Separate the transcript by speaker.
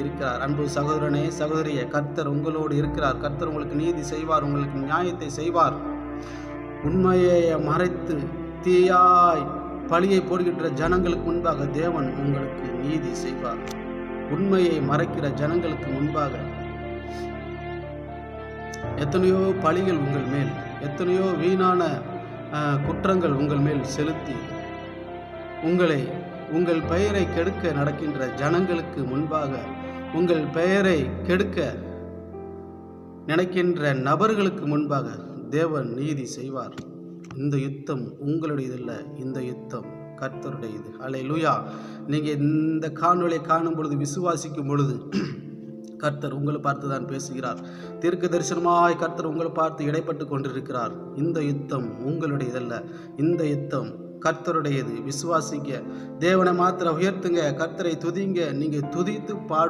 Speaker 1: இருக்கிறார். அன்பு சகோதரனே, சகோதரியே, கர்த்தர் உங்களோடு இருக்கிறார். கர்த்தர் உங்களுக்கு நீதி செய்வார், உங்களுக்கு நியாயத்தை செய்வார். உண்மையை மறைத்து தீயாய் பழியை போடுகின்ற ஜனங்களுக்கு முன்பாக தேவன் உங்களுக்கு நீதி செய்வார். உண்மையை மறைக்கிற ஜனங்களுக்கு முன்பாக எத்தனையோ பழிகள் உங்கள் மேல், எத்தனையோ வீணான குற்றங்கள் உங்கள் மேல் செலுத்தி உங்கள் பெயரை கெடுக்க நடக்கின்ற ஜனங்களுக்கு முன்பாக, உங்கள் பெயரை கெடுக்க நினைக்கின்ற நபர்களுக்கு முன்பாக தேவன் நீதி செய்வார். இந்த யுத்தம் உங்களுடையதில்லை, இந்த யுத்தம் கர்த்தருடையது. அல்லேலூயா. நீங்கள் இந்த காணொளியை காணும் பொழுது, விசுவாசிக்கும் பொழுது கர்த்தர் உங்களை பார்த்து தான் பேசுகிறார். தீர்க்க தரிசனமாய் கர்த்தர் உங்களை பார்த்து இடைப்பட்டு கொண்டிருக்கிறார். இந்த யுத்தம் உங்களுடையதல்ல, இந்த யுத்தம் கர்த்தருடையது. விசுவாசிங்க, தேவனை மாத்திர உயர்த்துங்க, கர்த்தரை துதிங்க. நீங்கள் துதித்து பாடு